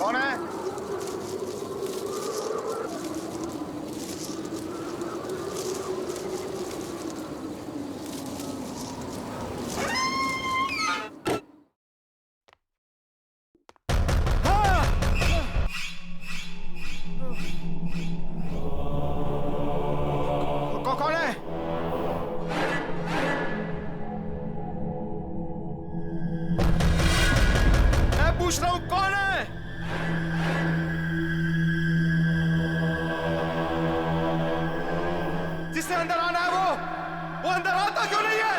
कौन है? कौन है? मैं पूछ रहा हूं कौन है? जिसने अंदर आना है वो अंदर आता क्यों नहीं है?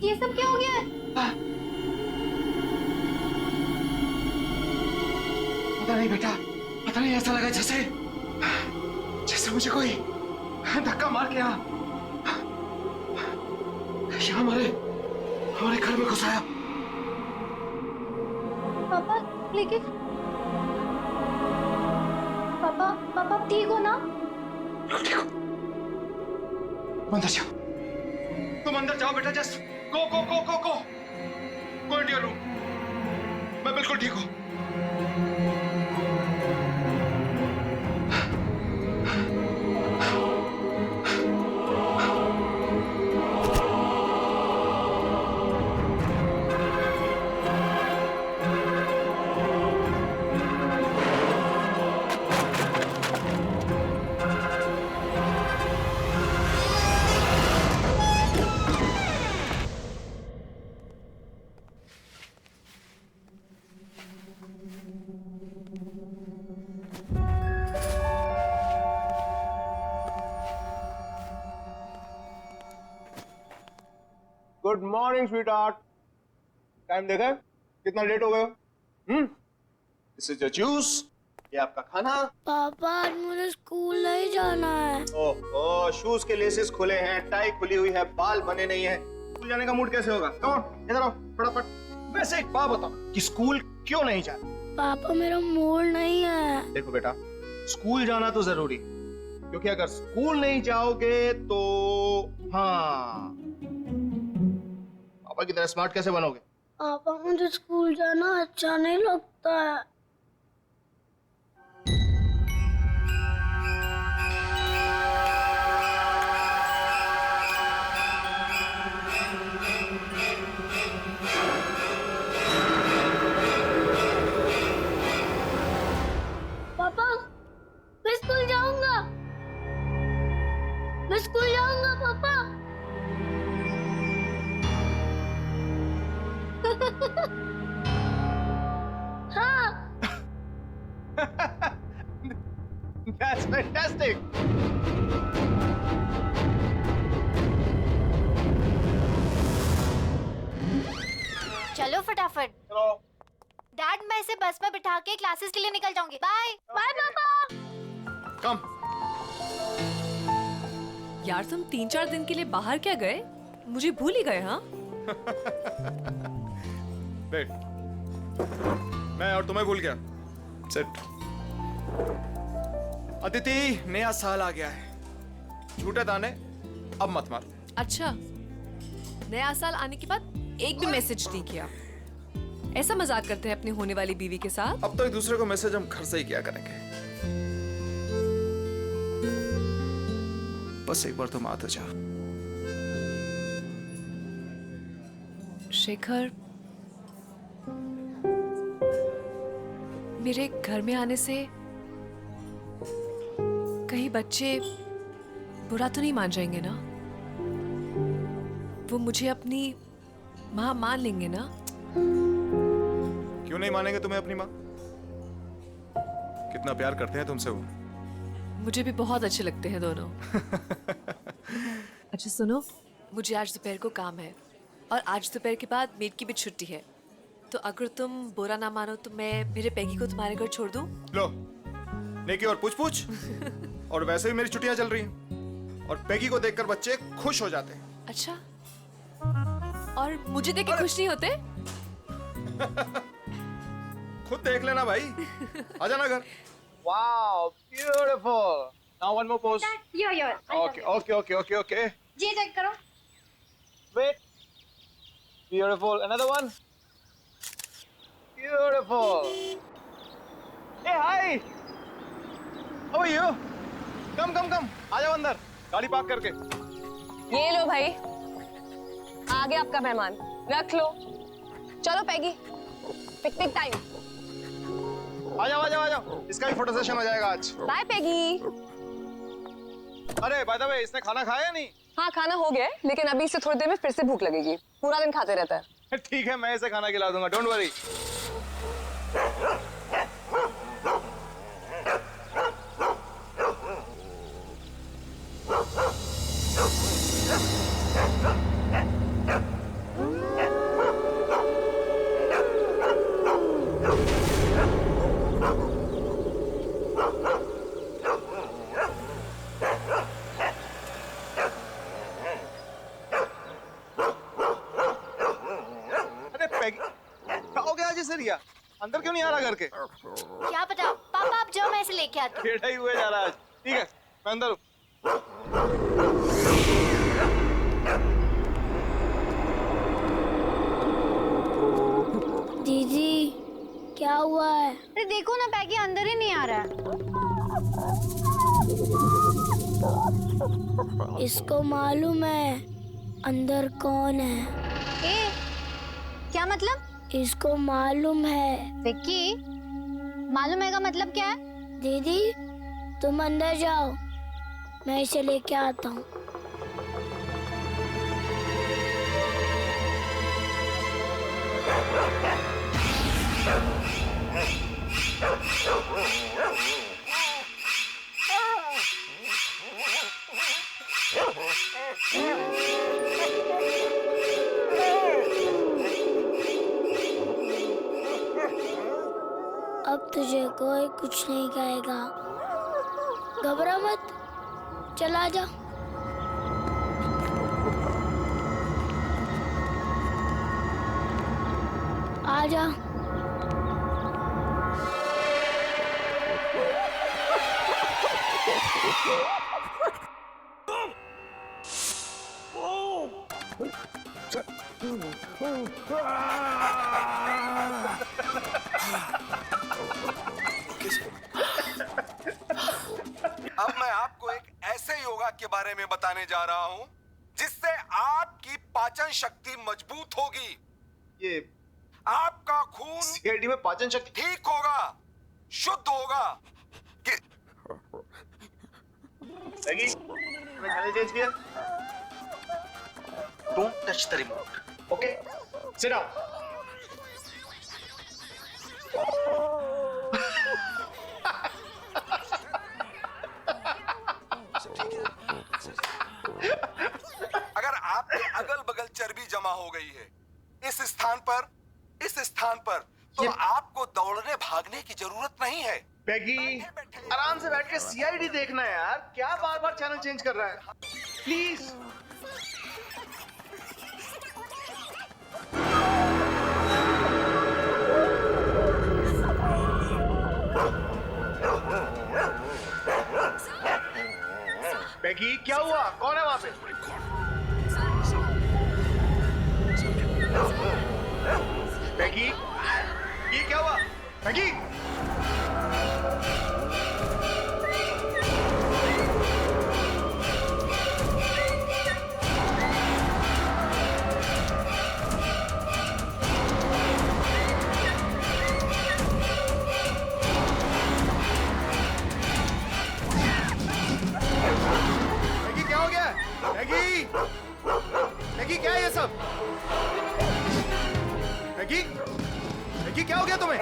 ये सब क्या हो गया है? पता नहीं बेटा, पता नहीं, ऐसा लगा जैसे जैसे मुझे कोई धक्का मार के यहाँ हमारे घर में घुसाया। पापा लेकिन पापा ठीक हो ना? ठीक हो? अंदर जाओ, तुम अंदर जाओ बेटा, just go go go go go go in your room. मैं बिल्कुल ठीक हूँ। Good morning sweet heart. Time देखा कितना लेट हो गए? दिस इज योर जूस, ये आपका खाना। पापा आज मुझे स्कूल नहीं जाना है। ओह, शूज के लेसेस खुले हैं, टाई खुली हुई है, बाल बने नहीं है, स्कूल जाने का मूड कैसे होगा? कम ऑन, इधर आओ फटाफट। वैसे एक बात बताओ कि स्कूल क्यों नहीं जाना? पापा मेरा मूड नहीं है। देखो बेटा, स्कूल जाना तो जरूरी, क्योंकि अगर स्कूल नहीं जाओगे तो हाँ, पापा की तरह स्मार्ट कैसे बनोगे? पापा मुझे स्कूल जाना अच्छा नहीं लगता है। पापा मैं स्कूल जाऊंगा, मैं स्कूल जाऊंगा पापा। हाँ। That's fantastic. चलो फटाफट। चलो। डैड मैं इसे बस में बिठा के क्लासेस के लिए निकल जाऊंगी। बाय बाय पापा। कम। यार तुम 3-4 दिन के लिए बाहर क्या गए? मुझे भूल ही गए। हाँ बैठ। मैं और तुम्हें भूल गया। सिट। अदिति, नया साल आ गया है, झूठे ताने अब मत मार। अच्छा, नया साल आने के बाद एक भी मैसेज नहीं किया। ऐसा मजाक करते हैं अपनी होने वाली बीवी के साथ? अब तो एक दूसरे को मैसेज हम घर से ही किया करेंगे। बस एक बार तुम आ तो जाओ। शेखर, मेरे घर में आने से कहीं बच्चे बुरा तो नहीं मान जाएंगे ना? वो मुझे अपनी माँ मान लेंगे ना? क्यों नहीं मानेंगे तुम्हें अपनी माँ? कितना प्यार करते हैं तुमसे वो। मुझे भी बहुत अच्छे लगते हैं दोनों। अच्छा सुनो, मुझे आज दोपहर को काम है और आज दोपहर के बाद मेड की भी छुट्टी है, तो अगर तुम बुरा ना मानो तो मैं मेरे पैगी को तुम्हारे घर छोड़ दूं? लो, नेकी और पूछ और वैसे भी मेरी छुट्टियां चल रही हैं और पैगी को देखकर बच्चे खुश हो जाते हैं। अच्छा, और मुझे देख के खुश नहीं होते? खुद देख लेना भाई। आ जाना घर। Wow, beautiful. Now one more pose. यो Okay. जी चेक करो। Wait. Beautiful. Another one. Beautiful. Hey, hi. How are you? Come. आ जाओ अंदर। गाड़ी पार्क करके। ये लो भाई, आ गया आपका मेहमान, रख लो। चलो पैगी, पिकनिक टाइम। आ जाओ। इसका भी फोटो सेशन हो जाएगा आज। बाय पैगी। अरे बाय द वे, इसने खाना खाया या नहीं? हाँ खाना हो गया है, लेकिन अभी इसे थोड़ी देर में फिर से भूख लगेगी। पूरा दिन खाते रहता है। ठीक है, मैं इसे खाना खिला दूंगा, डोंट वरी। रिया, अंदर क्यों नहीं आ रहा घर के? क्या पता, पापा आप जाओ, मैं इसे लेके आती हूँ। टेढ़ा ही हुए जा रहा है आज। ठीक है, मैं अंदर हूँ। दीदी क्या हुआ है? अरे देखो ना, पैगी अंदर ही नहीं आ रहा है। इसको मालूम है अंदर कौन है? ए, क्या मतलब? इसको मालूम है। विक्की, मालूम है का मतलब क्या है? दीदी तुम अंदर जाओ, मैं इसे लेके आता हूँ। अब तुझे कोई कुछ नहीं कहेगा, घबरा मत, चला जा। आजा। अब मैं आपको एक ऐसे योगा के बारे में बताने जा रहा हूं जिससे आपकी पाचन शक्ति मजबूत होगी। ये आपका खून सीआईडी में पाचन शक्ति ठीक होगा, शुद्ध होगा। लगी? मैं चैनल चेंज किया। Don't touch the remote. Okay? Sit down. अगर आपके अगल बगल चर्बी जमा हो गई है इस स्थान पर तो आपको दौड़ने भागने की जरूरत नहीं है। पैगी, आराम से बैठ के सीआईडी देखना है यार, क्या बार बार चैनल चेंज कर रहा है? प्लीज। पैगी, क्या हुआ? कौन है वहां पे? पैगी, ये क्या हुआ? पैगी, क्या हो गया? मैगी क्या है ये सब? मैगी क्या हो गया तुम्हें?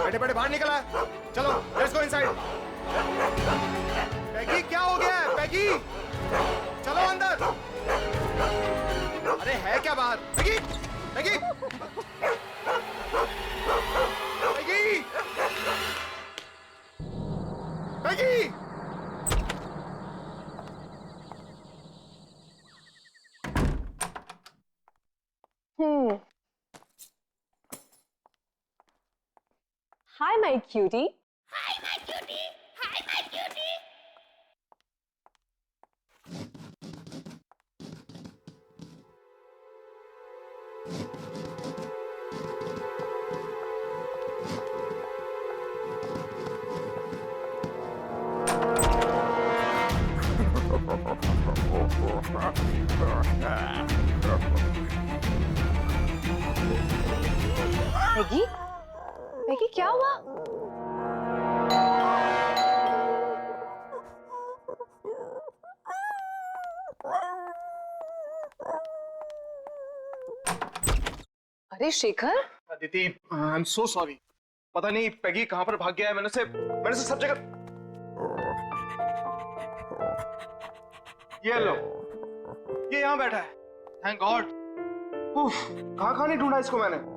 बैठे बैठे बाहर निकला है। चलो लेट्स गो इनसाइड। पैगी क्या हो गया है पैगी? चलो अंदर। अरे है क्या बाहर? पैगी पैगी पैगी पैगी। Hi, my cutie. Maggi Maggi क्या हुआ? अरे Shekhar, Aditi I am so sorry. पता नहीं पैगी कहां पर भाग गया है। मैंने से सब जगह। ये लो, ये यहाँ बैठा है। Thank God. कहां नहीं ढूंढा इसको मैंने।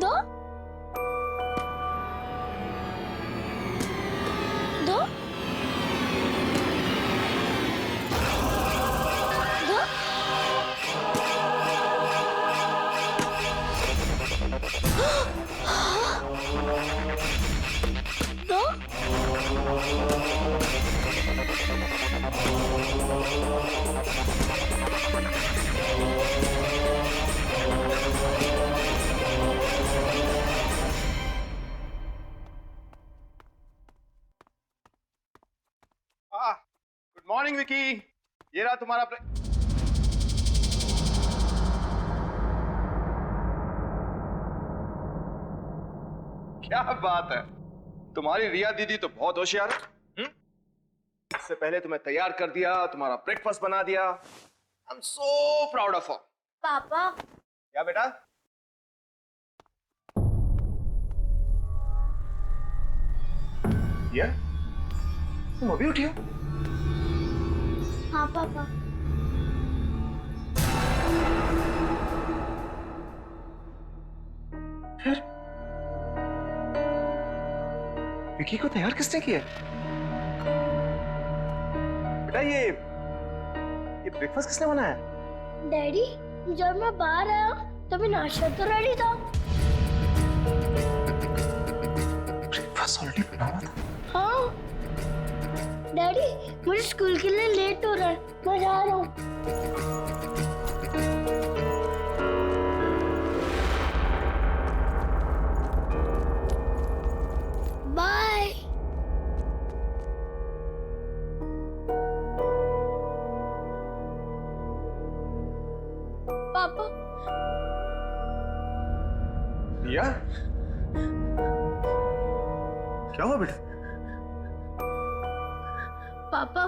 दो दो दो दो गुड मॉर्निंग विकी। ये रहा तुम्हारा क्या बात है। तुम्हारी रिया दीदी तो बहुत होशियार है। इससे पहले तुम्हें तैयार कर दिया, तुम्हारा ब्रेकफास्ट बना दिया। I am so proud of her. पापा क्या बेटा? ये तुम अभी उठी हो? हाँ पापा। फिर विकी को तैयार किसने किया? बेटा ये ब्रेकफास्ट किसने बनाया? डैडी, जब मैं बाहर आया तभी नाश्ता तो रेडी था। ब्रेकफास्ट ऑलरेडी बना हुआ था। हाँ डैडी, मुझे स्कूल के लिए लेट हो रहा है, मैं जा रहा हूँ। बाय। पापा। रिया, क्या हुआ बेटा? पापा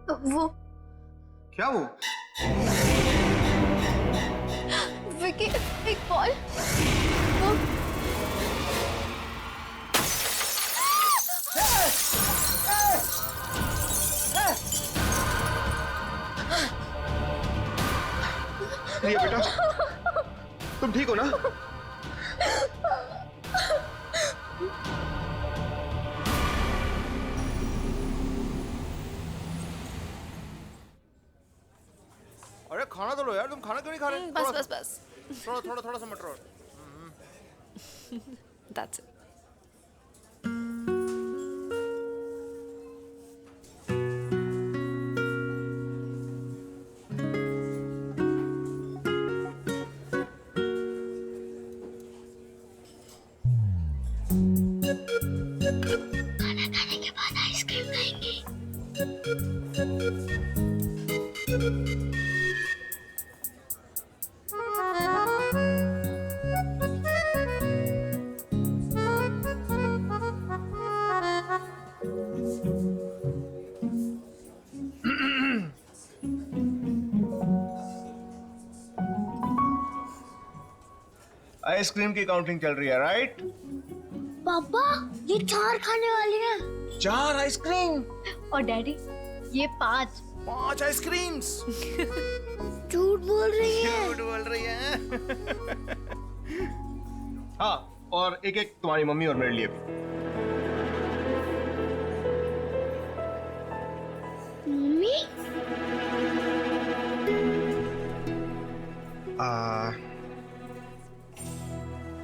वो क्या वो? विकी एक बॉल वो रिया बेटा, तुम ठीक हो ना? खाना तो लो यार, तुम खाना क्यों नहीं खा रहे? बस बस बस थोड़ा सा मटर और। दैट्स इट खाना खाने के बाद आइसक्रीम खाएंगे। आइसक्रीम की काउंटिंग चल रही है, राइट? पापा ये 4 खाने वाली हैं। 4 आइसक्रीम, और डैडी ये 5। 5 आइसक्रीम्स। झूठ बोल रही है। झूठ बोल रही है। हाँ, और एक एक तुम्हारी मम्मी और मेरे लिए भी। मम्मी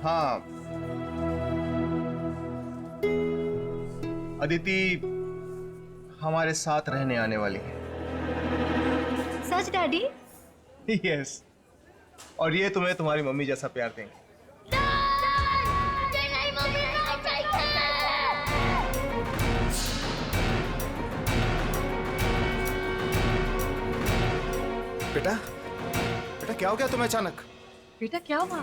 हाँ, अदिति हमारे साथ रहने आने वाली है। सच डैडी? यस, और ये तुम्हें तुम्हारी मम्मी जैसा प्यार देंगे। नहीं मम्मी नहीं चाहिए। बेटा, बेटा क्या हो गया तुम्हें अचानक? बेटा क्या हुआ?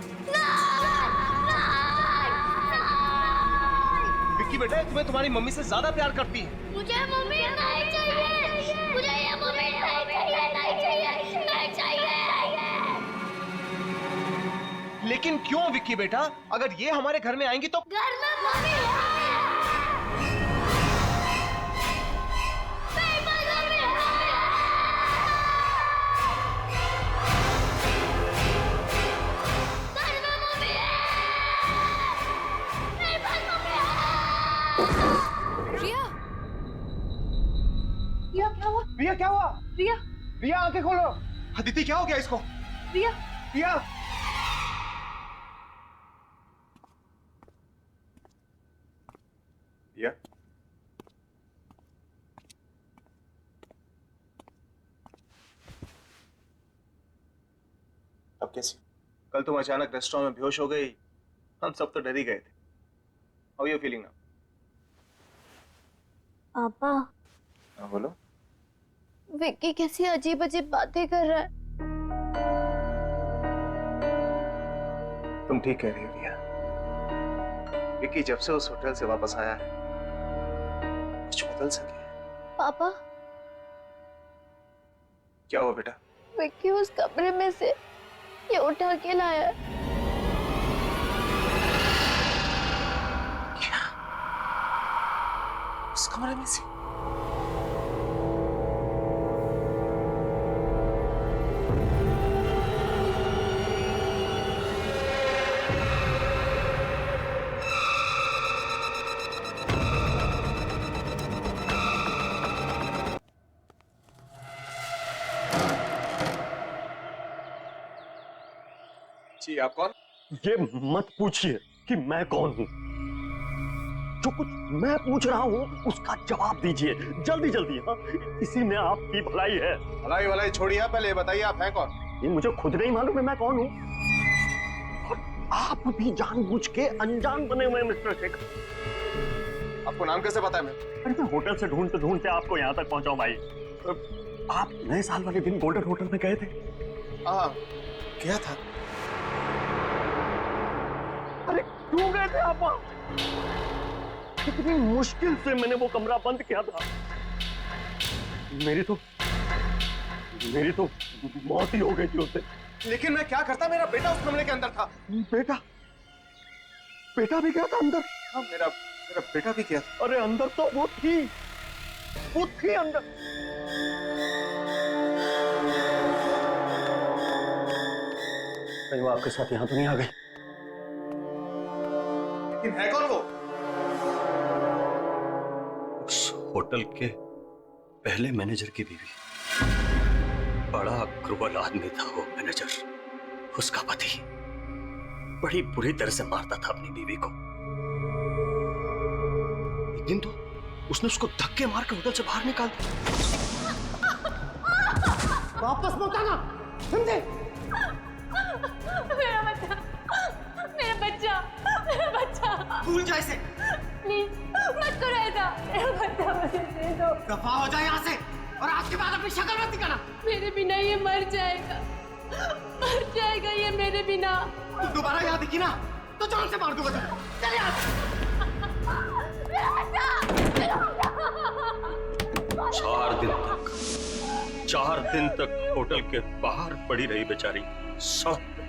विक्की बेटा, तुम्हें तुम्हारी मम्मी से ज्यादा प्यार करती है। मुझे मम्मी नहीं चाहिए। मुझे ये मम्मी नहीं चाहिए, नहीं चाहिए, नहीं चाहिए। लेकिन क्यों विक्की बेटा? अगर ये हमारे घर में आएंगी तो घर में मम्मी है। मेरे पास मम्मी है। घर में मम्मी है। मेरे पास मम्मी है। रिया रिया क्या हुआ? रिया क्या हुआ? रिया रिया आंखें खोलो। अदिति क्या हो गया इसको? रिया रिया रिया अब कैसी? कल तुम अचानक रेस्टोरेंट में बेहोश हो गई, हम सब तो डर ही गए थे। How you feeling now? पापा, हाँ बोलो। विक्की कैसी अजीब अजीब बातें कर रहा है। तुम ठीक कह रही हो रिया। विक्की जब से उस होटल से वापस आया है, कुछ बदल सके। पापा, क्या हुआ बेटा? विक्की उस कमरे में से ये उठा के लाया है। क्या? उस कमरे में से? जी आप कौन? ये मत पूछिए कि मैं कौन हूं। जो कुछ मैं पूछ रहा हूं उसका जवाब दीजिए जल्दी जल्दी। हाँ, इसी में आपकी भलाई है। भलाई भलाई छोड़िए, पहले ये बताइए आप हैं कौन? ये मुझे खुद नहीं मालूम है मैं कौन हूं। और आप भी जानबूझ के अनजान बने हुए हैं मिस्टर शेखर। आपको नाम कैसे पता है? मैं अरे मैं होटल से ढूंढते ढूंढते आपको यहाँ तक पहुंचा भाई। आप नए साल वाले दिन गोल्डन होटल में गए थे? हाँ गया था। अरे क्यों गए थे आप वहां? कितनी मुश्किल से मैंने वो कमरा बंद किया था। मेरी तो मौत ही हो गई थी उससे। लेकिन मैं क्या करता, मेरा बेटा उस कमरे के अंदर था। बेटा भी गया था अंदर? हाँ मेरा बेटा भी गया था। अरे अंदर तो वो थी अंदर। कहीं वो आपके साथ यहाँ तो नहीं आ गई? लेकिन है कौन वो? उस होटल के पहले मैनेजर की बीवी। बड़ा क्रूर आदमी था वो मैनेजर। उसका पति बड़ी बुरी तरह से मारता था अपनी बीवी को। एक दिन तो उसने उसको धक्के मार के होटल से बाहर निकाल दिया। वापस मत आना, समझे? मेरा बच्चा, मेरा बच्चा, मेरा बच्चा। भूल जा इसे। प्लीज मत करो ऐसा। मेरा बच्चा मुझे दे दो। दफा हो जाए यहाँ से और आज के बाद अपनी शक्ल मत दिखाना। मेरे बिना ये मर जाएगा, मर जाएगा ये मेरे बिना। तू दोबारा यहाँ दिखी ना तो जान से मार दूंगा तुझे। चल यहाँ से। 4 दिन तक होटल के बाहर पड़ी रही बेचारी, सड़क पे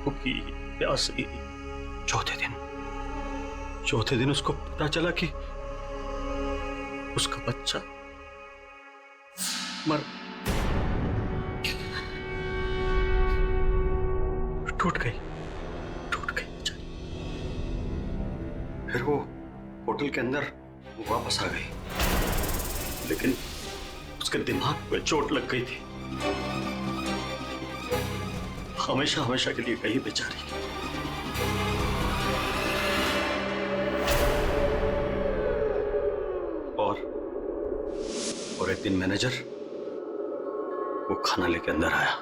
भूखी प्यासी। चौथे दिन उसको पता चला कि उसका बच्चा मर टूट गई बेचारी। फिर वो होटल के अंदर वापस आ गई, लेकिन उसके दिमाग पे चोट लग गई थी। हमेशा के लिए गई बेचारी। और एक दिन मैनेजर वो खाना लेके अंदर आया।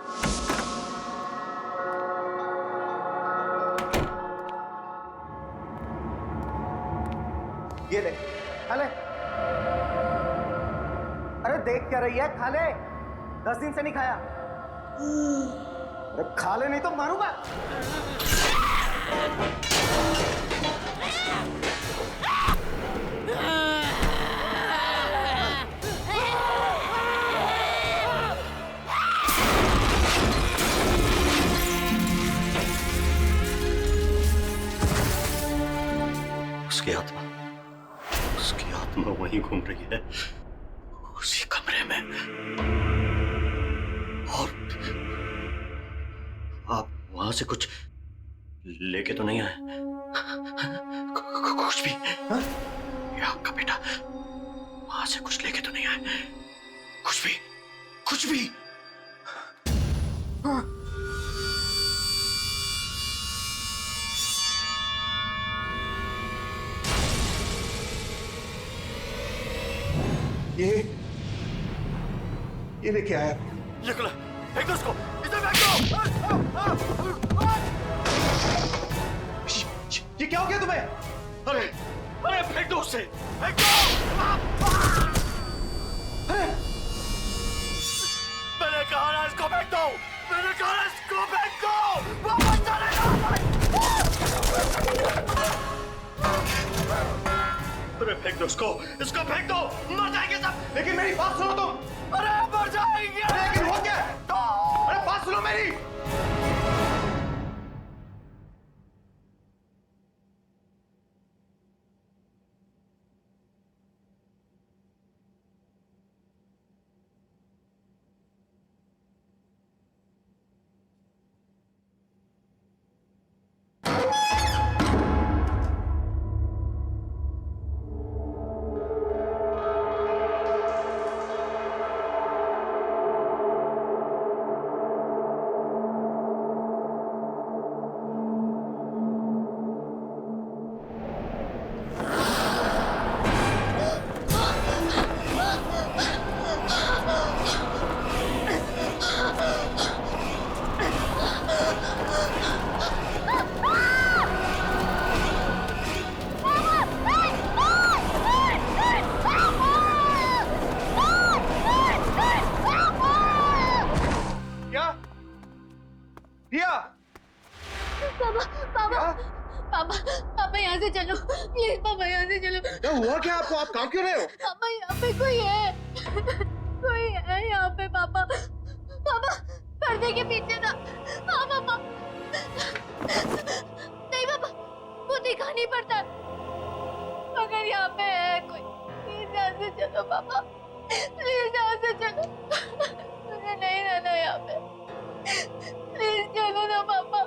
ये ले, खा ले। अरे देख क्या रही है, खा ले। 10 दिन से नहीं खाया। अरे खा ले, नहीं तो मारूंगा। उसकी आत्मा वहीं घूम रही है, उसी कमरे में। और आप वहां से कुछ लेके तो नहीं आए? कुछ भी? ये आपका बेटा वहां से कुछ लेके तो नहीं आए? कुछ भी? ये लेके आया। ये खुला, फेंक दो उसको, इसे फेंक दो। ये क्या हो गया तुम्हें? अरे फेंक दो उसे, फेंक दो। मैंने कहा ना इसको फेंक दो, मैंने कहा ना इसको फेंक दो। वापस चले जाओ। अरे फेंक दो इसको फेंक दो, मर जाएंगे सब। लेकिन मेरी बात सुनो तुम। अरे मर जाएंगे। लेकिन हो क्या? अरे बात सुनो मेरी। पापा यहाँ से चलो प्लीज। पापा यहाँ से चलो। क्या हुआ क्या आपको? आप काम क्यों रहे हो? पापा यहाँ पे कोई है, कोई है यहाँ पे। पापा पर्दे के पीछे था। हाँ पापा। नहीं पापा, वो दिखा नहीं पड़ता। अगर यहाँ पे है कोई, प्लीज यहाँ से चलो पापा, प्लीज यहाँ से चलो। मुझे नहीं रहना यहाँ पे, प्लीज चलो ना पापा।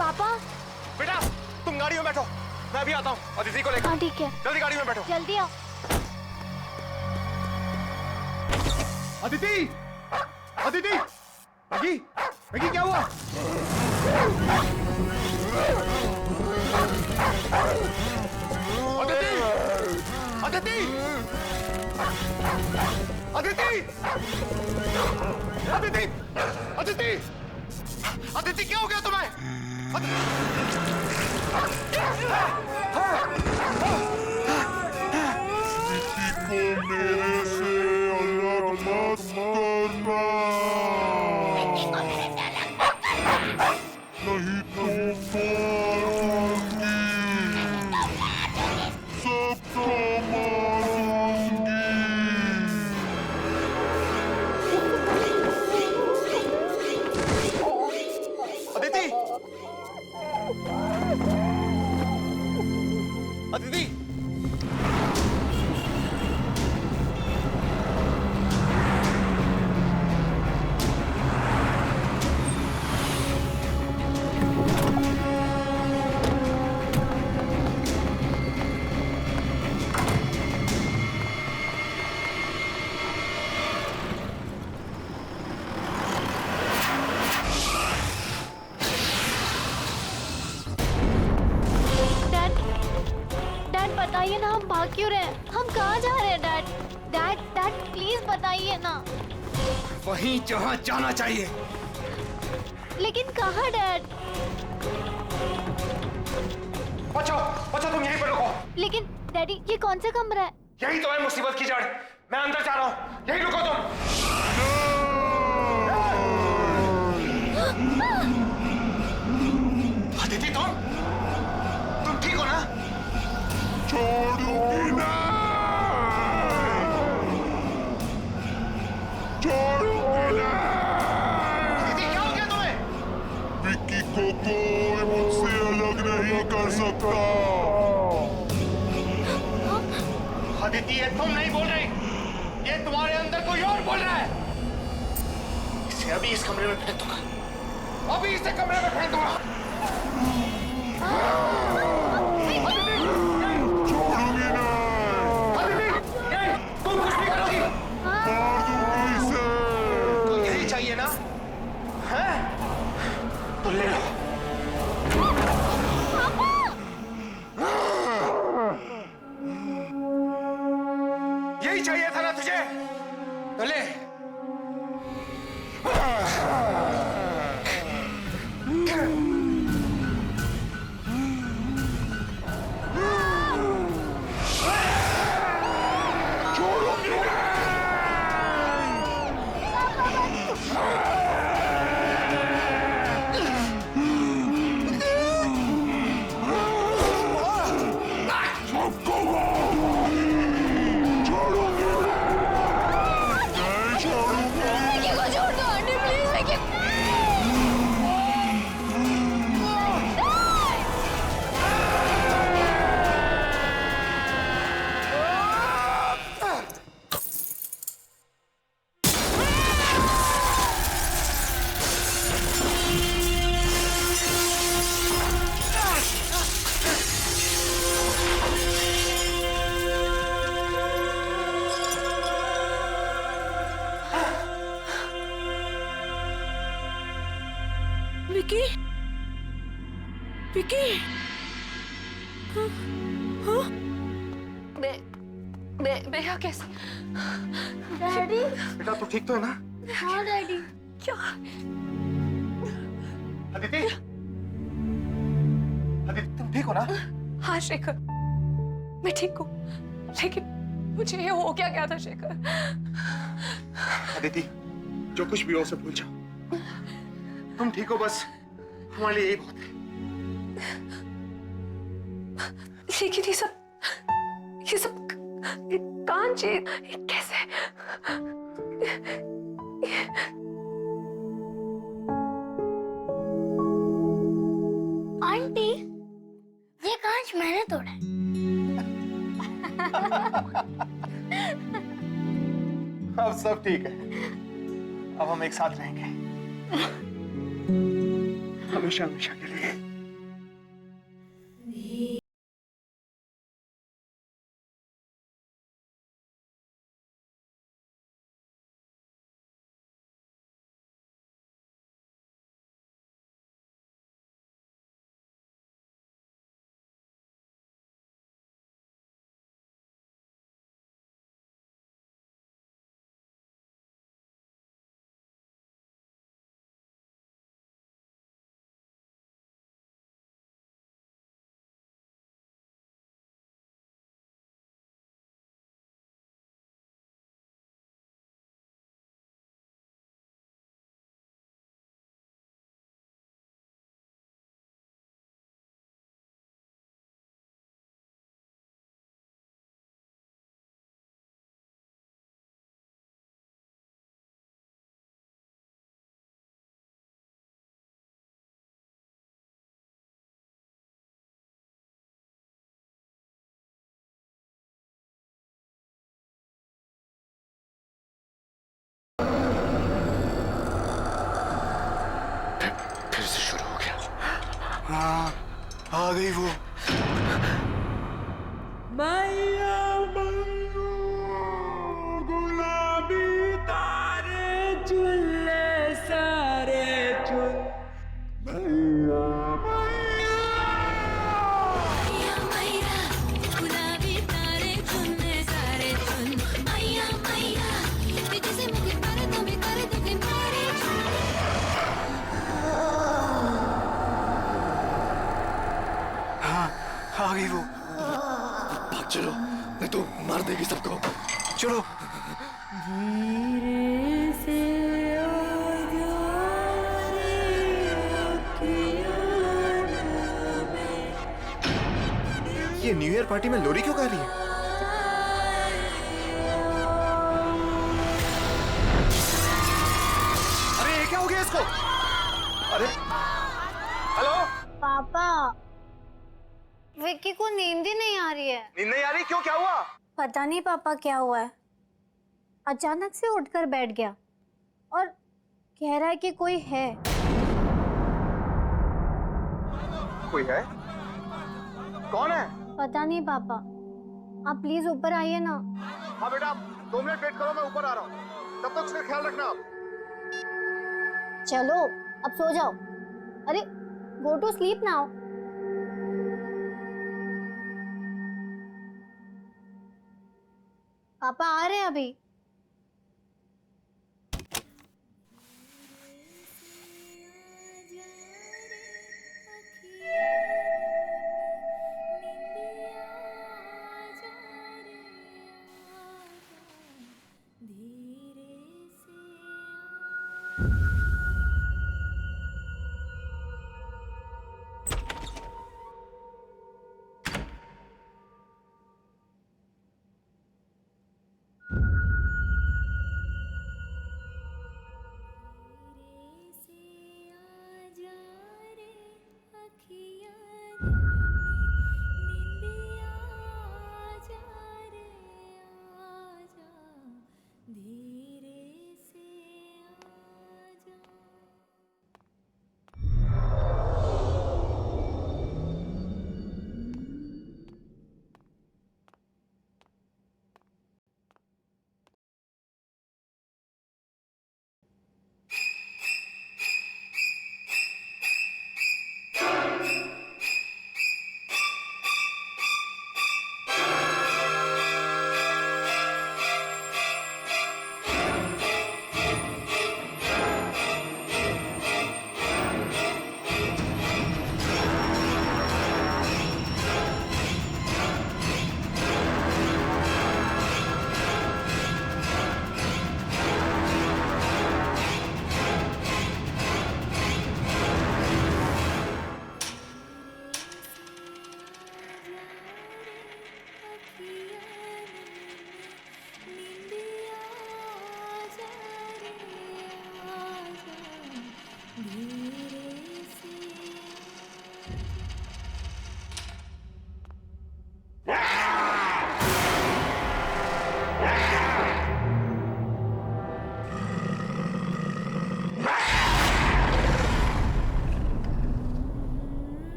पापा। बेटा तुम गाड़ी में बैठो, मैं अभी आता हूँ अदिति को लेकर। हाँ ठीक है, जल्दी गाड़ी में बैठो। जल्दी आओ। अदिति, अदिति, मैगी, मैगी क्या हुआ? अदिति, अदिति, अदिति, अदिति, अदिति, अदिति क्या हो गया तुम्हें? मेरे से अलग मत करना, नहीं तो मारूंगी, सबको मारूंगी। अदिति, अदिति, डैड, डैड बताइए ना, हम भाग क्यों रहे हैं? हम कहाँ जा रहे हैं डैड? डैड, डैड प्लीज बताइए ना। वहीं जहाँ जाना चाहिए। लेकिन कहाँ डैड? बचो, बचो तुम यहीं पर रुको। लेकिन डैडी ये कौन सा कमरा है? यही तो है मुसीबत की जड़। मैं अंदर जा रहा हूँ, यहीं रुको तुम। अदिति तुम ठीक हो ना? छोड़ूंगी ना, छोड़ूंगी ना। अदिति क्या हो गया तुम्हें? विक्की को कोई मुझसे अलग नहीं कर सकता। अदिति ये तुम नहीं बोल रही, ये तुम्हारे अंदर कोई और बोल रहा है। इसे अभी इस कमरे में फेंक दूंगा, अभी इसे कमरे में फेंक दूंगा। छोड़ूंगी ना, अदिति, नहीं, तुम कुछ नहीं करोगी। मार दूंगी इसे। तो यही चाहिए ना? हैं? तो ले लो। यही चाहिए था ना तुझे? तो ले। विकी विकी मैं यहाँ कैसे? डैडी। बेटा तू ठीक तो है ना? हाँ डैडी। क्या? अदिति, अदिति तुम ठीक हो ना? हाँ शेखर, मैं ठीक हूँ, लेकिन मुझे ये हो क्या था शेखर? अदिति, जो कुछ भी हो उसे भूल जाओ। तुम ठीक हो बस, हमारे लिए यही बहुत है। लेकिन ये सब कांच कैसे? आंटी, ये कांच मैंने तोड़ा है। अब सब ठीक है। अब हम एक साथ रहेंगे, हमेशा हमेशा के लिए। फिर से शुरू हो गया। हाँ, आ गई वो। मैया गुलाबी तारे चुल्ले सारे चुल मैया गुलाबी तारे चुनने सारे चुन मैया मैया तुझसे मुझे कर दो मैं कर दूं कि मारे हाँ, आ गई वो। भाग चलो, नहीं तो मार देगी सबको। चलो। धीरे से ये न्यू ईयर पार्टी में लोरी क्यों गा रही है? अरे ये क्या हो गया इसको? अरे हेलो पापा, विक्की को नींद ही नहीं आ रही है। नींद नहीं आ रही? क्यों, क्या हुआ? पता नहीं पापा क्या हुआ है, अचानक से उठकर बैठ गया और कह रहा है कि कोई है। कोई है? कौन है? पता नहीं पापा, आप प्लीज ऊपर आइए ना। हाँ बेटा, 2 मिनट वेट करो, मैं ऊपर आ रहा हूँ। तब तक उसका ख्याल रखना आप। चलो अब सो जाओ। अरे गो टू स्लीप नाउ। पापा आ रहे हैं अभी।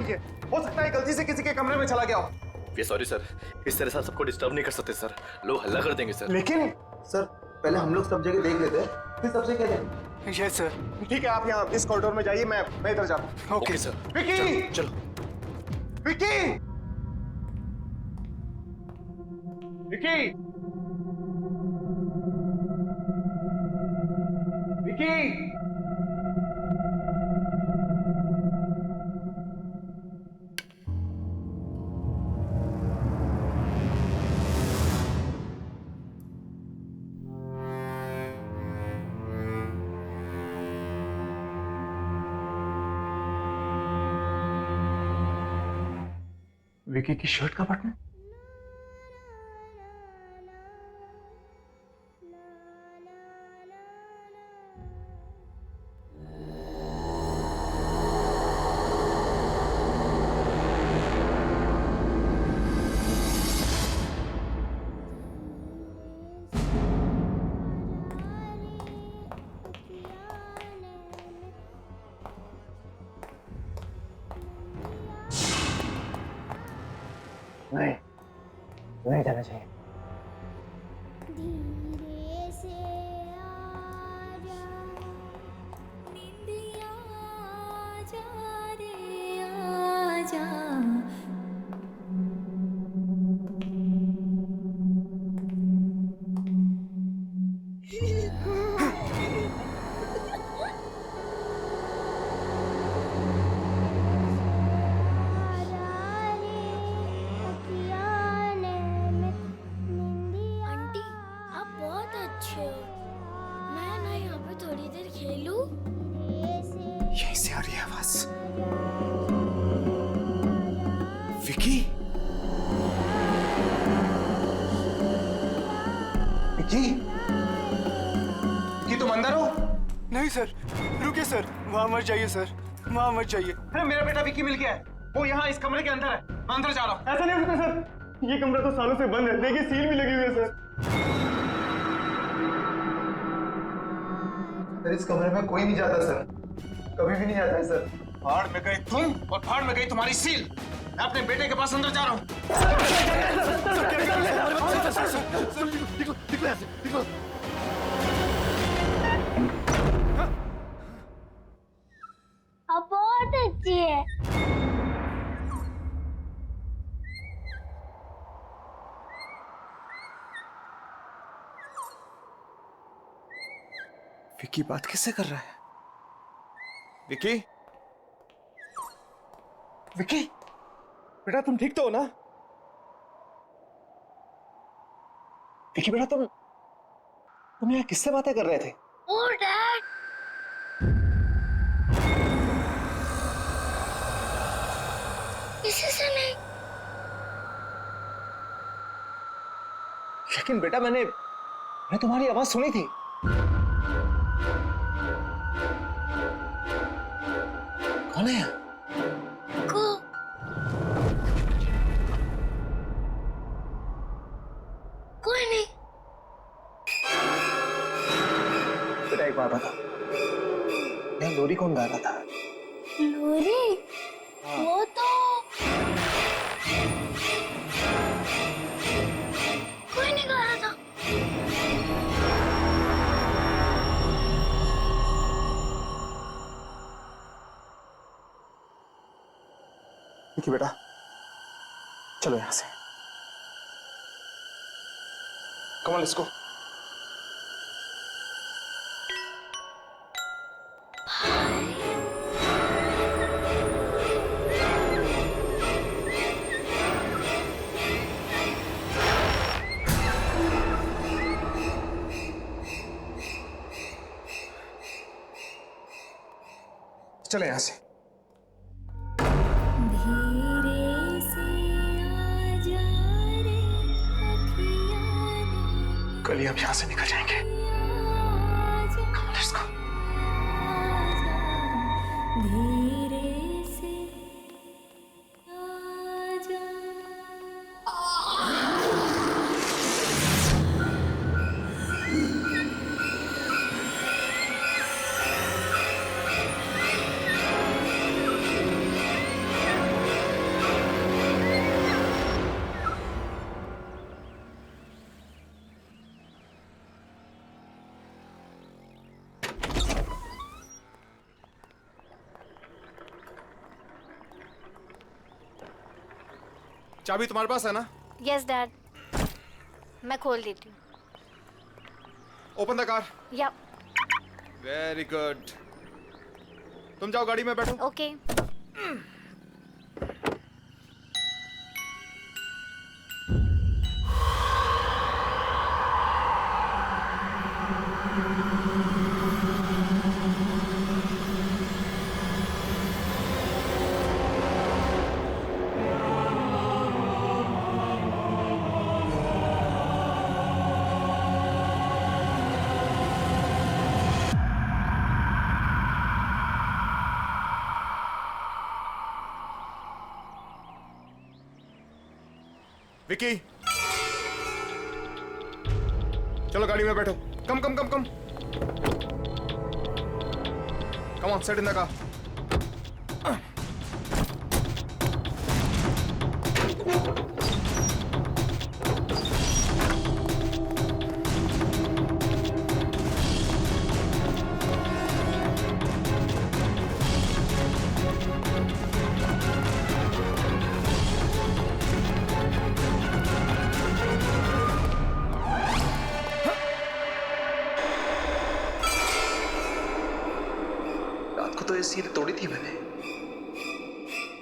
देखिए, हो सकता है गलती से किसी के कमरे में चला गया हो। वी सॉरी सर, इस तरह से सबको डिस्टर्ब नहीं कर सकते सर, लोग हल्ला कर देंगे सर। लेकिन सर पहले हम लोग सब जगह देख लेते हैं, फिर सबसे कह दें। Yes sir. ठीक है, आप यहाँ इस कॉरिडोर में जाइए, मैं इधर जाता हूँ। Okay sir. विकी! चलो विकी! विकी! विकी! विकी की शर्ट का बटन। नहीं जाना चाहिए। धीरे से आजा, निंदिया आजा रे आजा। आंटी आप बहुत अच्छे हो, मैं ना यहाँ पे थोड़ी देर खेलूं? यहीं से आ रही है आवाज। विकी! विकी! विकी तुम अंदर हो? नहीं सर, रुकिए सर, वहाँ मत जाइए सर, वहाँ मत जाइए। अरे मेरा बेटा विकी मिल गया है, वो यहाँ इस कमरे के अंदर है, मैं अंदर जा रहा हूँ। ऐसा नहीं हो सकता सर, ये कमरा तो सालों से बंद है, देखिए सील भी लगी हुई है सर। सर इस कमरे में कोई नहीं जाता सर, कभी भी नहीं जाता है सर। भाड़ में गए तुम और भाड़ में गई तुम्हारी सील। मैं अपने बेटे के पास अंदर जा रहा हूँ। आप बहुत अच्छी है। विकी बात किससे कर रहा है? विकी? विकी? बेटा तुम ठीक तो हो ना? विकी बेटा तुम यहाँ किससे बातें कर रहे थे? ओ डैड, किसी से नहीं। लेकिन बेटा मैंने तुम्हारी आवाज सुनी थी। कौन है? कोई नहीं। बेटा एक बात बता, यहाँ लोरी कौन गा रहा था? लोरी? वो तो कोई नहीं गा रहा था। विकी बेटा चलो यहाँ से। Come on, let's go. चले यहाँ से। धीरे से आजा रे अखियाँ ने, कल ही हम यहाँ से निकल जाएंगे। Come on, let's go. धीरे से आजा। चाबी तुम्हारे पास है ना? यस डैड, मैं खोल देती हूँ। Open the car. या वेरी गुड। तुम जाओ गाड़ी में बैठो। ओके। विकी, चलो गाड़ी में बैठो। Come come come come come on, sit in the car. रात को तो ये सील तोड़ी थी मैंने,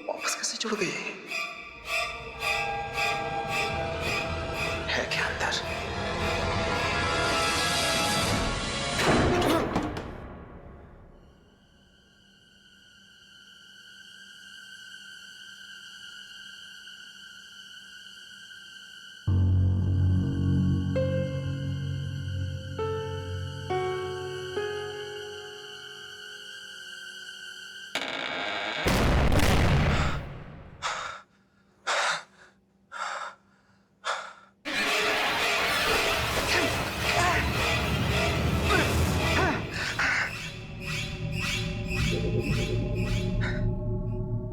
वापस कैसे जुड़ गई? है क्या अंदर?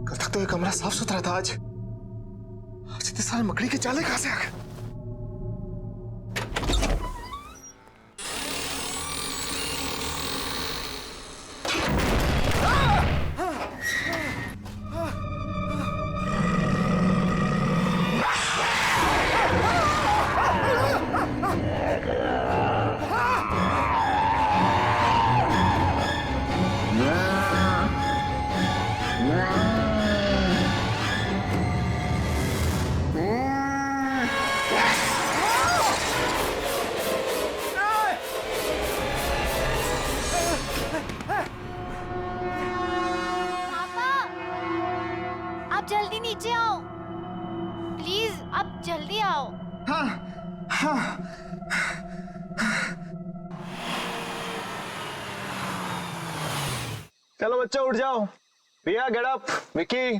कल तक तो ये कमरा साफ सुथरा था, आज इतने सारे मकड़ी के जाले कहां से आ गए? पापा, आप जल्दी नीचे आओ प्लीज, आप जल्दी आओ। चलो बच्चों उठ जाओ। रिया गेट अप। विक्की,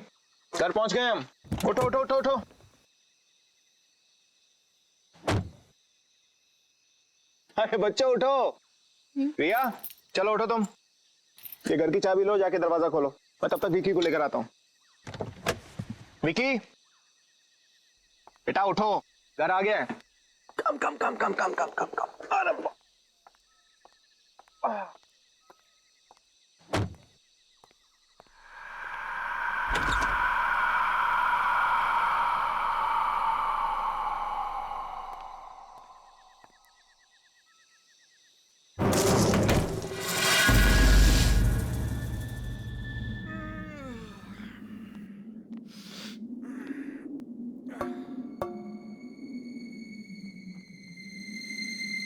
घर पहुंच गए हम। उठो उठो उठो उठो। अरे बच्चों उठो। रिया चलो उठो तुम, ये घर की चाबी लो, जाके दरवाजा खोलो, मैं तब तक विक्की को लेकर आता हूँ। विक्की बेटा उठो, घर आ गया है। कम come come come come come come कम। अरे